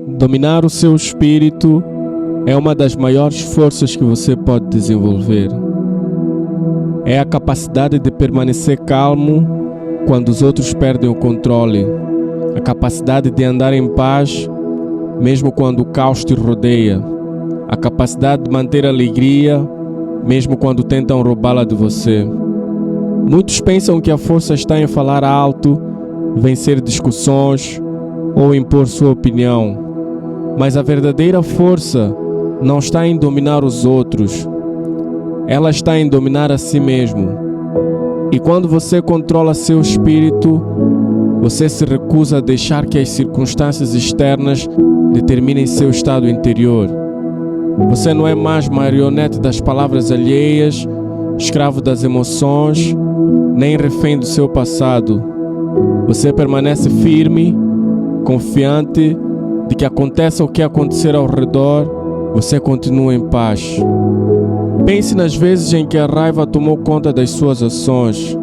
Dominar o seu espírito é uma das maiores forças que você pode desenvolver. É a capacidade de permanecer calmo quando os outros perdem o controle. A capacidade de andar em paz mesmo quando o caos te rodeia. A capacidade de manter alegria mesmo quando tentam roubá-la de você. Muitos pensam que a força está em falar alto, vencer discussões ou impor sua opinião. Mas a verdadeira força não está em dominar os outros. Ela está em dominar a si mesmo. E quando você controla seu espírito, você se recusa a deixar que as circunstâncias externas determinem seu estado interior. Você não é mais marionete das palavras alheias, escravo das emoções, nem refém do seu passado. Você permanece firme, confiante de que aconteça o que acontecer ao redor, você continua em paz. Pense nas vezes em que a raiva tomou conta das suas ações.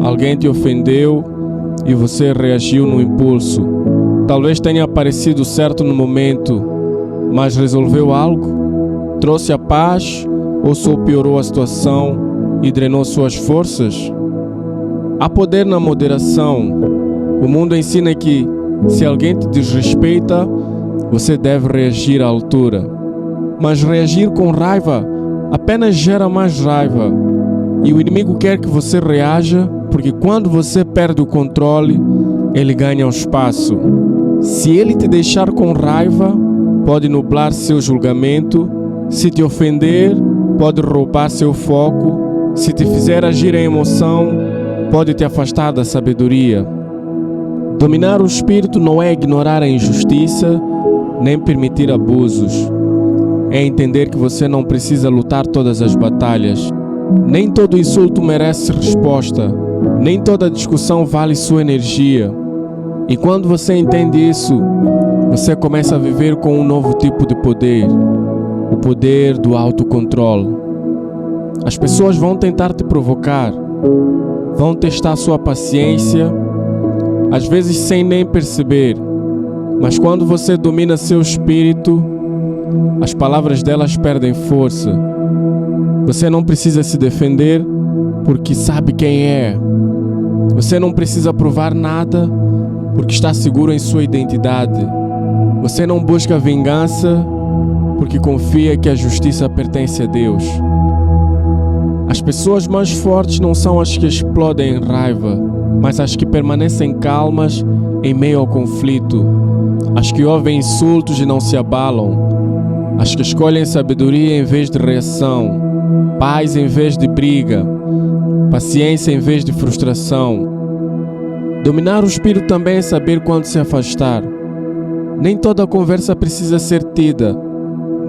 Alguém te ofendeu e você reagiu no impulso. Talvez tenha parecido certo no momento, mas resolveu algo? Trouxe a paz ou só piorou a situação e drenou suas forças? Há poder na moderação. O mundo ensina que, se alguém te desrespeita, você deve reagir à altura. Mas reagir com raiva apenas gera mais raiva. E o inimigo quer que você reaja, porque quando você perde o controle, ele ganha o espaço. Se ele te deixar com raiva, pode nublar seu julgamento. Se te ofender, pode roubar seu foco. Se te fizer agir em emoção, pode te afastar da sabedoria. Dominar o espírito não é ignorar a injustiça, nem permitir abusos. É entender que você não precisa lutar todas as batalhas. Nem todo insulto merece resposta. Nem toda discussão vale sua energia. E quando você entende isso, você começa a viver com um novo tipo de poder. O poder do autocontrole. As pessoas vão tentar te provocar. Vão testar sua paciência, às vezes sem nem perceber. Mas quando você domina seu espírito, as palavras delas perdem força. Você não precisa se defender porque sabe quem é. Você não precisa provar nada porque está seguro em sua identidade. Você não busca vingança porque confia que a justiça pertence a Deus. As pessoas mais fortes não são as que explodem em raiva, mas as que permanecem calmas em meio ao conflito. As que ouvem insultos e não se abalam. As que escolhem sabedoria em vez de reação. Paz em vez de briga. Paciência em vez de frustração. Dominar o espírito também é saber quando se afastar. Nem toda conversa precisa ser tida.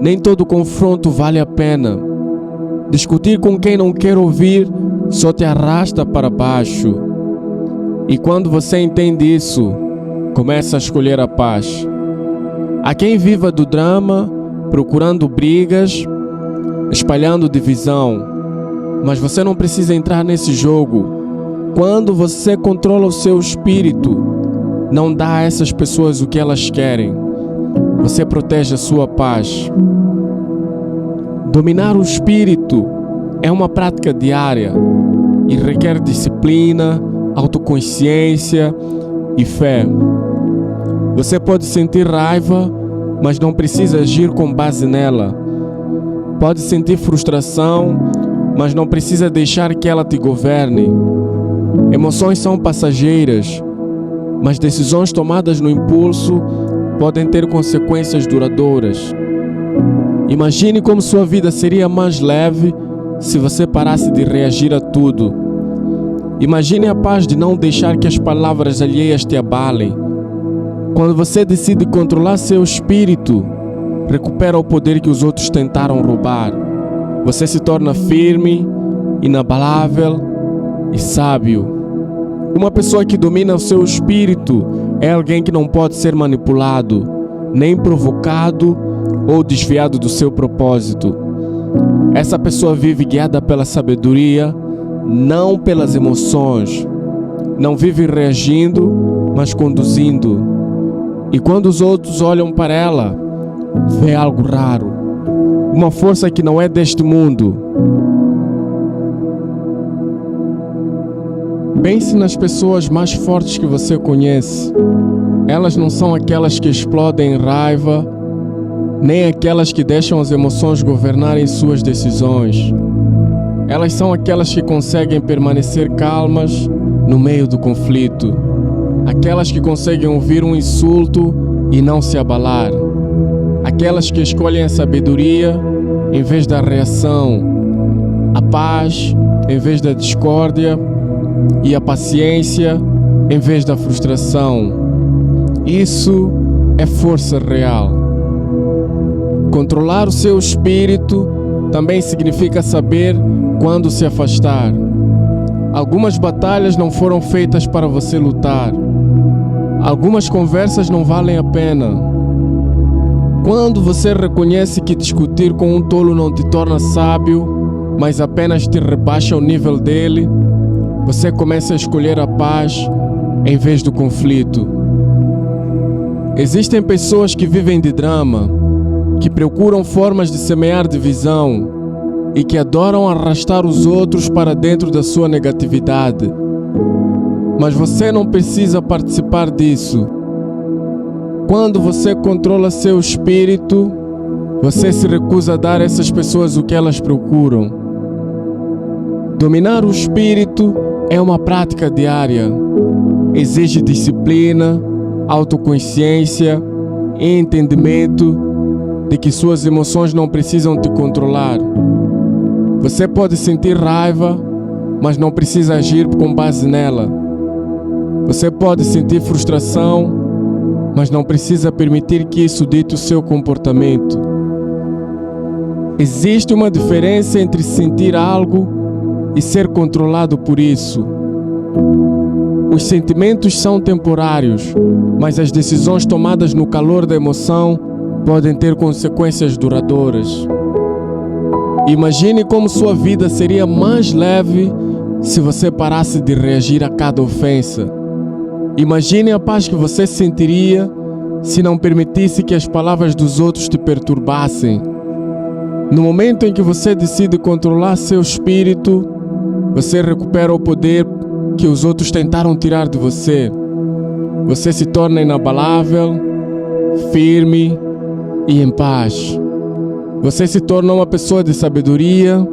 Nem todo confronto vale a pena. Discutir com quem não quer ouvir só te arrasta para baixo. E quando você entende isso, começa a escolher a paz. Há quem viva do drama, procurando brigas, espalhando divisão. Mas você não precisa entrar nesse jogo. Quando você controla o seu espírito, não dá a essas pessoas o que elas querem. Você protege a sua paz. Dominar o espírito é uma prática diária e requer disciplina, autoconsciência e fé. Você pode sentir raiva, mas não precisa agir com base nela. Pode sentir frustração, mas não precisa deixar que ela te governe. Emoções são passageiras, mas decisões tomadas no impulso podem ter consequências duradouras. Imagine como sua vida seria mais leve se você parasse de reagir a tudo. Imagine a paz de não deixar que as palavras alheias te abalem. Quando você decide controlar seu espírito, recupera o poder que os outros tentaram roubar. Você se torna firme, inabalável e sábio. Uma pessoa que domina o seu espírito é alguém que não pode ser manipulado, nem provocado ou desviado do seu propósito. Essa pessoa vive guiada pela sabedoria, não pelas emoções. Não vive reagindo, mas conduzindo. E quando os outros olham para ela, vê algo raro, uma força que não é deste mundo. Pense nas pessoas mais fortes que você conhece. Elas não são aquelas que explodem em raiva, nem aquelas que deixam as emoções governarem suas decisões. Elas são aquelas que conseguem permanecer calmas no meio do conflito. Aquelas que conseguem ouvir um insulto e não se abalar. Aquelas que escolhem a sabedoria em vez da reação, a paz em vez da discórdia e a paciência em vez da frustração. Isso é força real. Controlar o seu espírito também significa saber quando se afastar. Algumas batalhas não foram feitas para você lutar. Algumas conversas não valem a pena. Quando você reconhece que discutir com um tolo não te torna sábio, mas apenas te rebaixa ao nível dele, você começa a escolher a paz em vez do conflito. Existem pessoas que vivem de drama, que procuram formas de semear divisão e que adoram arrastar os outros para dentro da sua negatividade. Mas você não precisa participar disso. Quando você controla seu espírito, você se recusa a dar a essas pessoas o que elas procuram. Dominar o espírito é uma prática diária. Exige disciplina, autoconsciência e entendimento de que suas emoções não precisam te controlar. Você pode sentir raiva, mas não precisa agir com base nela. Você pode sentir frustração, mas não precisa permitir que isso dite o seu comportamento. Existe uma diferença entre sentir algo e ser controlado por isso. Os sentimentos são temporários, mas as decisões tomadas no calor da emoção podem ter consequências duradouras. Imagine como sua vida seria mais leve se você parasse de reagir a cada ofensa. Imagine a paz que você sentiria se não permitisse que as palavras dos outros te perturbassem. No momento em que você decide controlar seu espírito, você recupera o poder que os outros tentaram tirar de você. Você se torna inabalável, firme e em paz. Você se torna uma pessoa de sabedoria,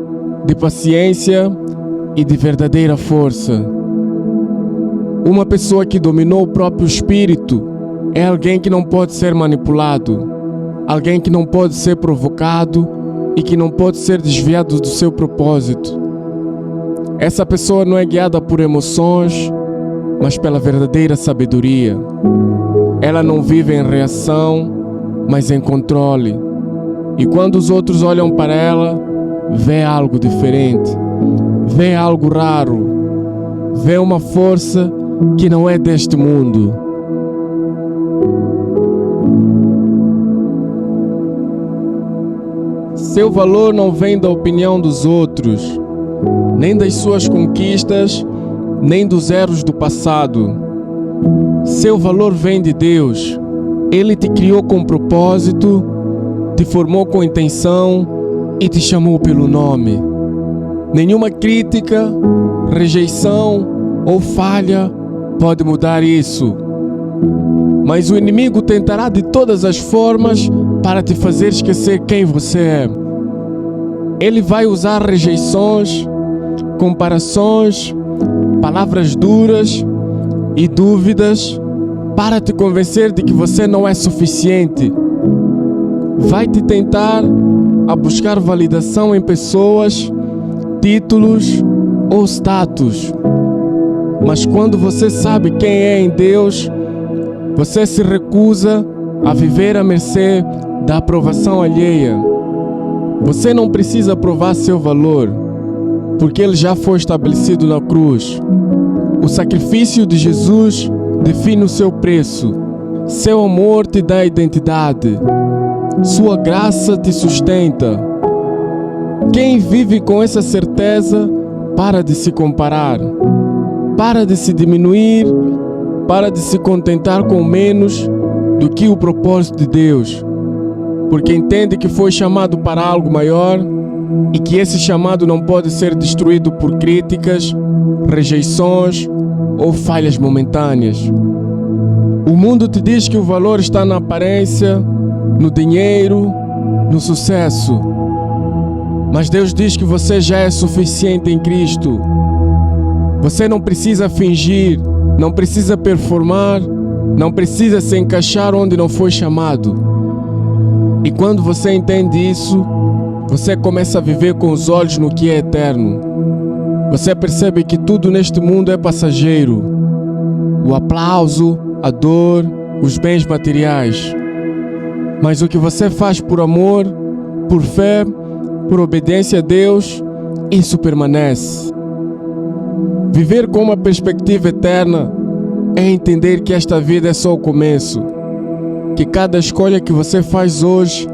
de paciência e de verdadeira força. Uma pessoa que dominou o próprio espírito é alguém que não pode ser manipulado, alguém que não pode ser provocado e que não pode ser desviado do seu propósito. Essa pessoa não é guiada por emoções, mas pela verdadeira sabedoria. Ela não vive em reação, mas em controle. E quando os outros olham para ela, vê algo diferente, vê algo raro, vê uma força que não é deste mundo. Seu valor não vem da opinião dos outros, nem das suas conquistas, nem dos erros do passado. Seu valor vem de Deus. Ele te criou com propósito, te formou com intenção e te chamou pelo nome. Nenhuma crítica, rejeição ou falha pode mudar isso. Mas o inimigo tentará de todas as formas para te fazer esquecer quem você é. Ele vai usar rejeições, comparações, palavras duras e dúvidas para te convencer de que você não é suficiente. Vai te tentar a buscar validação em pessoas, títulos ou status. Mas quando você sabe quem é em Deus, você se recusa a viver à mercê da aprovação alheia. Você não precisa provar seu valor, porque ele já foi estabelecido na cruz. O sacrifício de Jesus define o seu preço. Seu amor te dá identidade. Sua graça te sustenta. Quem vive com essa certeza para de se comparar, para de se diminuir, para de se contentar com menos do que o propósito de Deus, porque entende que foi chamado para algo maior e que esse chamado não pode ser destruído por críticas, rejeições ou falhas momentâneas. O mundo te diz que o valor está na aparência, no dinheiro, no sucesso. Mas Deus diz que você já é suficiente em Cristo. Você não precisa fingir, não precisa performar, não precisa se encaixar onde não foi chamado. E quando você entende isso, você começa a viver com os olhos no que é eterno. Você percebe que tudo neste mundo é passageiro. O aplauso, a dor, os bens materiais. Mas o que você faz por amor, por fé, por obediência a Deus, isso permanece. Viver com uma perspectiva eterna é entender que esta vida é só o começo, que cada escolha que você faz hoje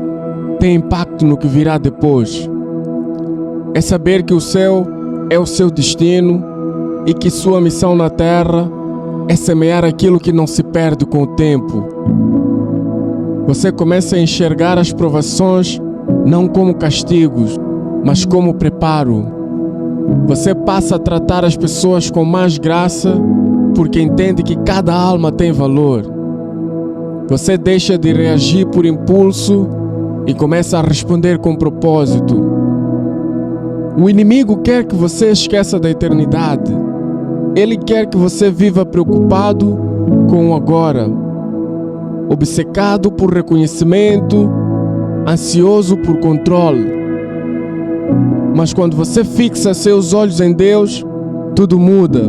tem impacto no que virá depois. É saber que o céu é o seu destino e que sua missão na terra é semear aquilo que não se perde com o tempo. Você começa a enxergar as provações não como castigos, mas como preparo. Você passa a tratar as pessoas com mais graça porque entende que cada alma tem valor. Você deixa de reagir por impulso e começa a responder com propósito. O inimigo quer que você esqueça da eternidade. Ele quer que você viva preocupado com o agora, obcecado por reconhecimento, ansioso por controle. Mas quando você fixa seus olhos em Deus, tudo muda.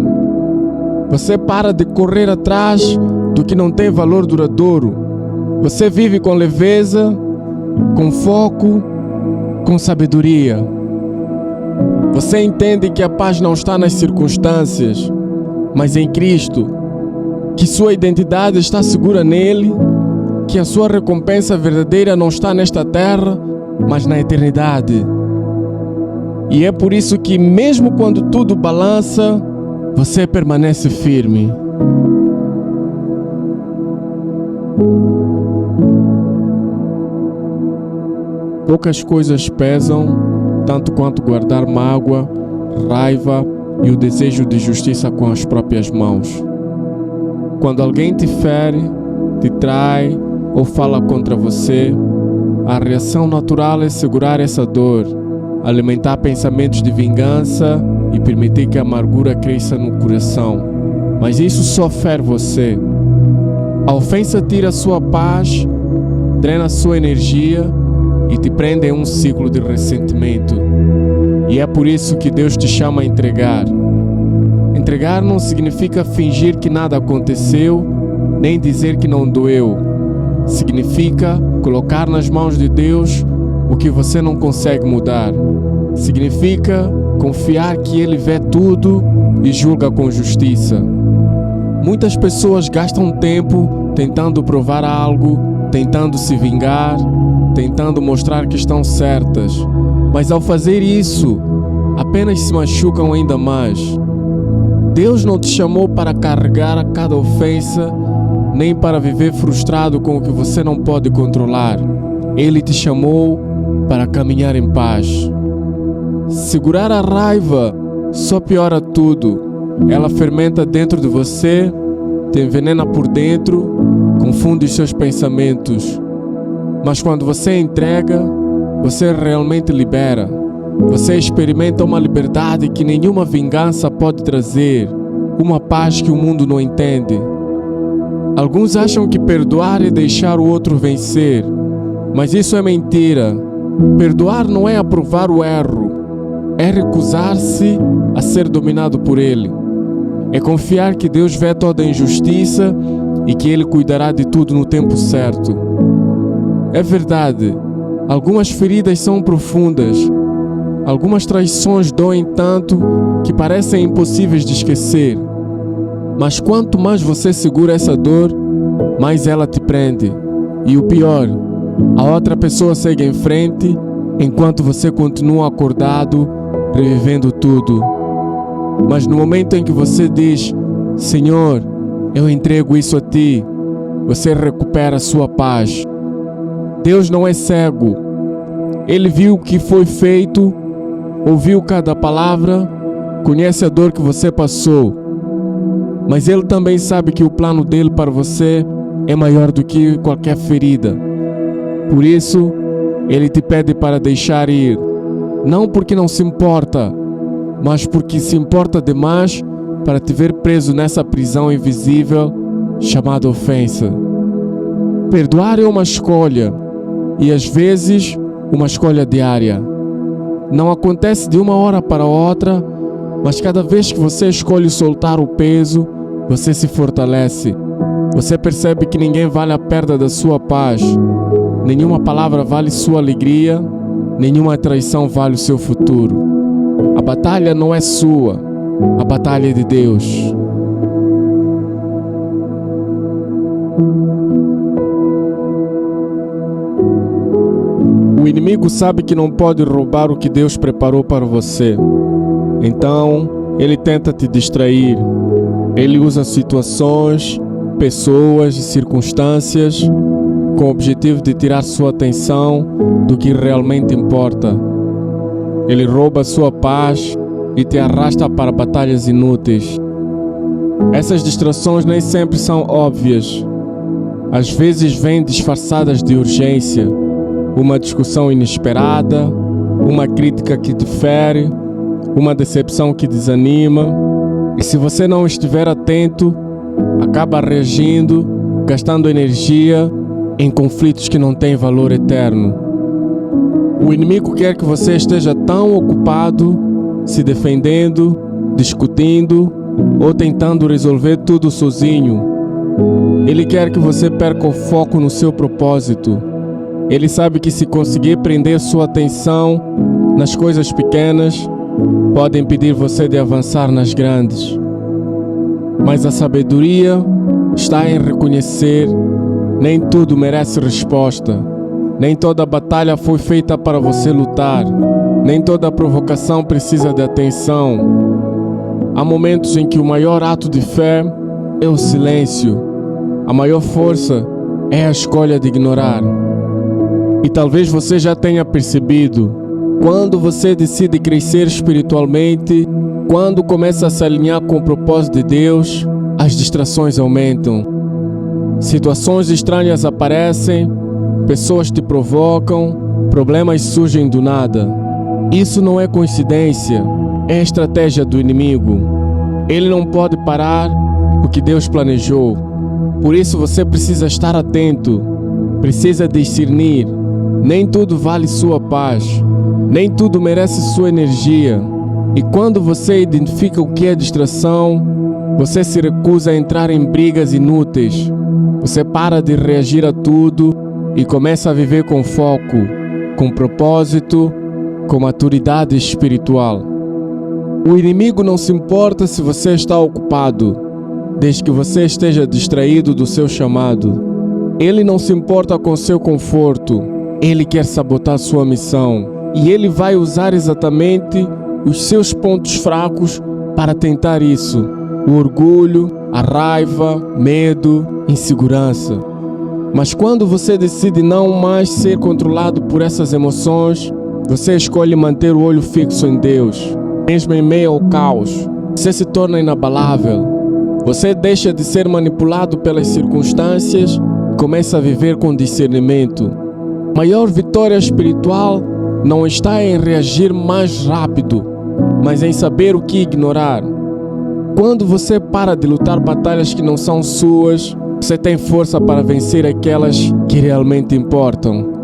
Você para de correr atrás do que não tem valor duradouro. Você vive com leveza, com foco, com sabedoria. Você entende que a paz não está nas circunstâncias, mas em Cristo, que sua identidade está segura nele, que a sua recompensa verdadeira não está nesta terra, mas na eternidade. E é por isso que mesmo quando tudo balança, você permanece firme. Poucas coisas pesam tanto quanto guardar mágoa, raiva e o desejo de justiça com as próprias mãos. Quando alguém te fere, te trai ou fala contra você, a reação natural é segurar essa dor, alimentar pensamentos de vingança e permitir que a amargura cresça no coração. Mas isso só fere você. A ofensa tira sua paz, drena sua energia e te prende em um ciclo de ressentimento. E é por isso que Deus te chama a entregar. Entregar não significa fingir que nada aconteceu, nem dizer que não doeu. Significa colocar nas mãos de Deus o que você não consegue mudar. Significa confiar que Ele vê tudo e julga com justiça. Muitas pessoas gastam tempo tentando provar algo, tentando se vingar, tentando mostrar que estão certas. Mas ao fazer isso, apenas se machucam ainda mais. Deus não te chamou para carregar a cada ofensa, nem para viver frustrado com o que você não pode controlar. Ele te chamou para caminhar em paz. Segurar a raiva só piora tudo. Ela fermenta dentro de você, te envenena por dentro, confunde os seus pensamentos. Mas quando você entrega, você realmente libera. Você experimenta uma liberdade que nenhuma vingança pode trazer, uma paz que o mundo não entende. Alguns acham que perdoar é deixar o outro vencer, mas isso é mentira. Perdoar não é aprovar o erro, é recusar-se a ser dominado por ele. É confiar que Deus vê toda a injustiça e que Ele cuidará de tudo no tempo certo. É verdade, algumas feridas são profundas, algumas traições doem tanto que parecem impossíveis de esquecer. Mas quanto mais você segura essa dor, mais ela te prende. E o pior, a outra pessoa segue em frente, enquanto você continua acordado, revivendo tudo. Mas no momento em que você diz: Senhor, eu entrego isso a Ti, você recupera sua paz. Deus não é cego. Ele viu o que foi feito, ouviu cada palavra, conhece a dor que você passou. Mas Ele também sabe que o plano dele para você é maior do que qualquer ferida. Por isso, Ele te pede para deixar ir. Não porque não se importa, mas porque se importa demais para te ver preso nessa prisão invisível chamada ofensa. Perdoar é uma escolha, e às vezes uma escolha diária. Não acontece de uma hora para outra, mas cada vez que você escolhe soltar o peso, você se fortalece. Você percebe que ninguém vale a perda da sua paz. Nenhuma palavra vale sua alegria, nenhuma traição vale o seu futuro. A batalha não é sua, a batalha é de Deus. O inimigo sabe que não pode roubar o que Deus preparou para você. Então, ele tenta te distrair. Ele usa situações, pessoas e circunstâncias com o objetivo de tirar sua atenção do que realmente importa. Ele rouba sua paz e te arrasta para batalhas inúteis. Essas distrações nem sempre são óbvias. Às vezes vêm disfarçadas de urgência. Uma discussão inesperada, uma crítica que te fere, uma decepção que desanima. E se você não estiver atento, acaba reagindo, gastando energia em conflitos que não têm valor eterno. O inimigo quer que você esteja tão ocupado, se defendendo, discutindo ou tentando resolver tudo sozinho. Ele quer que você perca o foco no seu propósito. Ele sabe que se conseguir prender sua atenção nas coisas pequenas, pode impedir você de avançar nas grandes. Mas a sabedoria está em reconhecer: nem tudo merece resposta. Nem toda batalha foi feita para você lutar. Nem toda provocação precisa de atenção. Há momentos em que o maior ato de fé é o silêncio. A maior força é a escolha de ignorar. E talvez você já tenha percebido, quando você decide crescer espiritualmente, quando começa a se alinhar com o propósito de Deus, as distrações aumentam. Situações estranhas aparecem, pessoas te provocam, problemas surgem do nada. Isso não é coincidência, é estratégia do inimigo. Ele não pode parar o que Deus planejou. Por isso você precisa estar atento, precisa discernir. Nem tudo vale sua paz, nem tudo merece sua energia. E quando você identifica o que é distração, você se recusa a entrar em brigas inúteis. Você para de reagir a tudo e começa a viver com foco, com propósito, com maturidade espiritual. O inimigo não se importa se você está ocupado, desde que você esteja distraído do seu chamado. Ele não se importa com seu conforto. Ele quer sabotar sua missão e ele vai usar exatamente os seus pontos fracos para tentar isso: o orgulho, a raiva, medo, insegurança. Mas quando você decide não mais ser controlado por essas emoções, você escolhe manter o olho fixo em Deus. Mesmo em meio ao caos, você se torna inabalável. Você deixa de ser manipulado pelas circunstâncias e começa a viver com discernimento. Maior vitória espiritual não está em reagir mais rápido, mas em saber o que ignorar. Quando você para de lutar batalhas que não são suas, você tem força para vencer aquelas que realmente importam.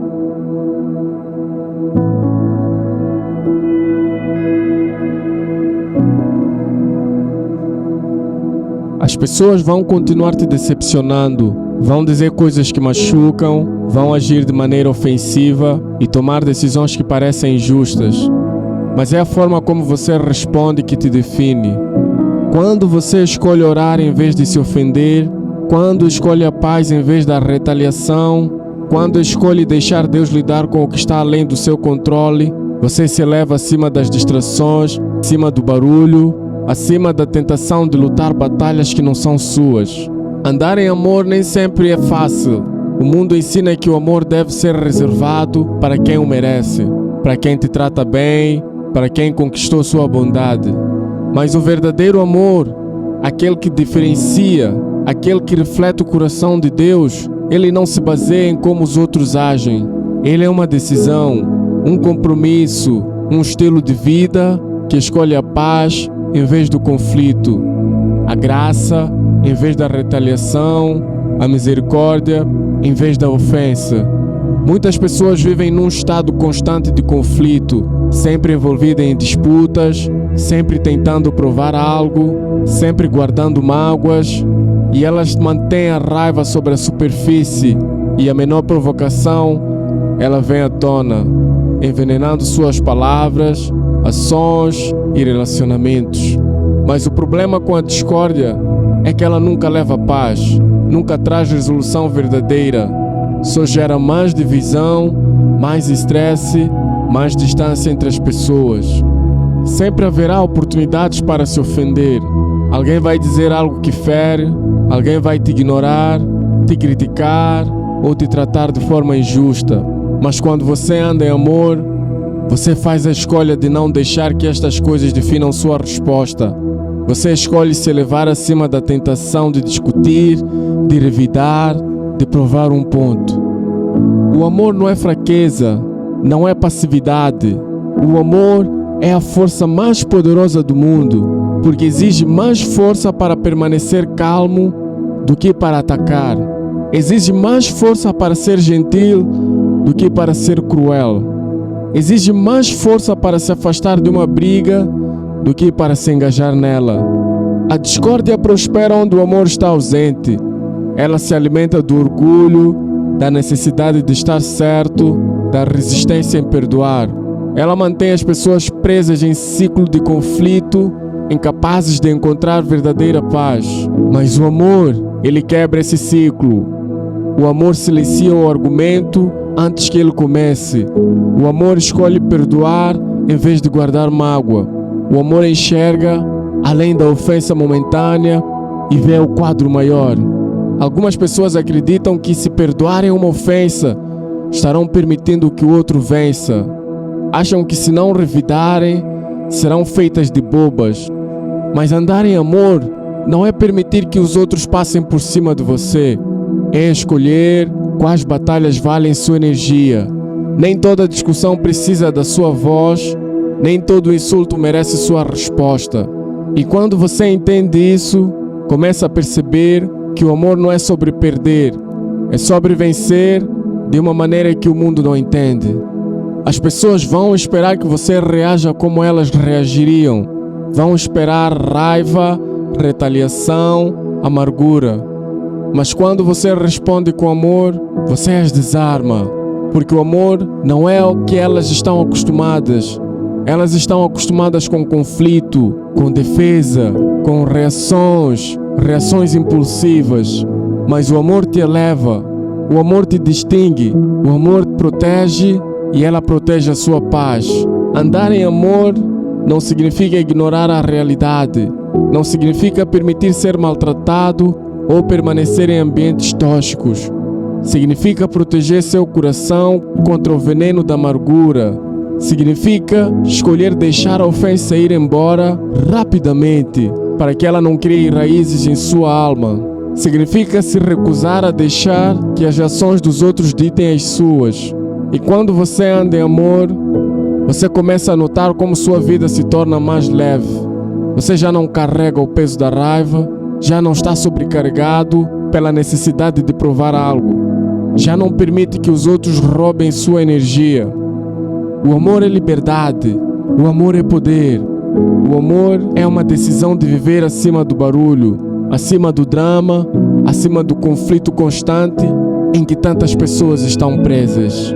As pessoas vão continuar te decepcionando, vão dizer coisas que machucam, vão agir de maneira ofensiva e tomar decisões que parecem injustas. Mas é a forma como você responde que te define. Quando você escolhe orar em vez de se ofender, quando escolhe a paz em vez da retaliação, quando escolhe deixar Deus lidar com o que está além do seu controle, você se eleva acima das distrações, acima do barulho, acima da tentação de lutar batalhas que não são suas. Andar em amor nem sempre é fácil. O mundo ensina que o amor deve ser reservado para quem o merece, para quem te trata bem, para quem conquistou sua bondade. Mas o verdadeiro amor, aquele que diferencia, aquele que reflete o coração de Deus, ele não se baseia em como os outros agem. Ele é uma decisão, um compromisso, um estilo de vida que escolhe a paz em vez do conflito, a graça em vez da retaliação, a misericórdia em vez da ofensa. Muitas pessoas vivem num estado constante de conflito, sempre envolvidas em disputas, sempre tentando provar algo, sempre guardando mágoas, e elas mantêm a raiva sobre a superfície, e a menor provocação, ela vem à tona, envenenando suas palavras, ações e relacionamentos. Mas o problema com a discórdia é que ela nunca leva paz, nunca traz resolução verdadeira, só gera mais divisão, mais estresse, mais distância entre as pessoas. Sempre haverá oportunidades para se ofender. Alguém vai dizer algo que fere, alguém vai te ignorar, te criticar ou te tratar de forma injusta. Mas quando você anda em amor, você faz a escolha de não deixar que estas coisas definam sua resposta. Você escolhe se elevar acima da tentação de discutir, de revidar, de provar um ponto. O amor não é fraqueza, não é passividade. O amor é a força mais poderosa do mundo, porque exige mais força para permanecer calmo do que para atacar. Exige mais força para ser gentil do que para ser cruel. Exige mais força para se afastar de uma briga do que para se engajar nela. A discórdia prospera onde o amor está ausente. Ela se alimenta do orgulho, da necessidade de estar certo, da resistência em perdoar. Ela mantém as pessoas presas em ciclo de conflito, incapazes de encontrar verdadeira paz. Mas o amor, ele quebra esse ciclo. O amor silencia o argumento antes que ele comece. O amor escolhe perdoar em vez de guardar mágoa. O amor enxerga além da ofensa momentânea e vê o quadro maior. Algumas pessoas acreditam que se perdoarem uma ofensa, estarão permitindo que o outro vença. Acham que se não revidarem, serão feitas de bobas. Mas andar em amor não é permitir que os outros passem por cima de você. É escolher quais batalhas valem sua energia. Nem toda discussão precisa da sua voz, nem todo insulto merece sua resposta. E quando você entende isso, começa a perceber que o amor não é sobre perder, é sobre vencer de uma maneira que o mundo não entende. As pessoas vão esperar que você reaja como elas reagiriam. Vão esperar raiva, retaliação, amargura. Mas quando você responde com amor, você as desarma. Porque o amor não é o que elas estão acostumadas. Elas estão acostumadas com conflito, com defesa, com reações impulsivas. Mas o amor te eleva, o amor te distingue, o amor te protege e ela protege a sua paz. Andar em amor não significa ignorar a realidade, não significa permitir ser maltratado ou permanecer em ambientes tóxicos. Significa proteger seu coração contra o veneno da amargura. Significa escolher deixar a ofensa ir embora rapidamente, para que ela não crie raízes em sua alma. Significa se recusar a deixar que as ações dos outros ditem as suas. E quando você anda em amor, você começa a notar como sua vida se torna mais leve. Você já não carrega o peso da raiva, já não está sobrecarregado pela necessidade de provar algo. Já não permite que os outros roubem sua energia. O amor é liberdade, o amor é poder. O amor é uma decisão de viver acima do barulho, acima do drama, acima do conflito constante em que tantas pessoas estão presas.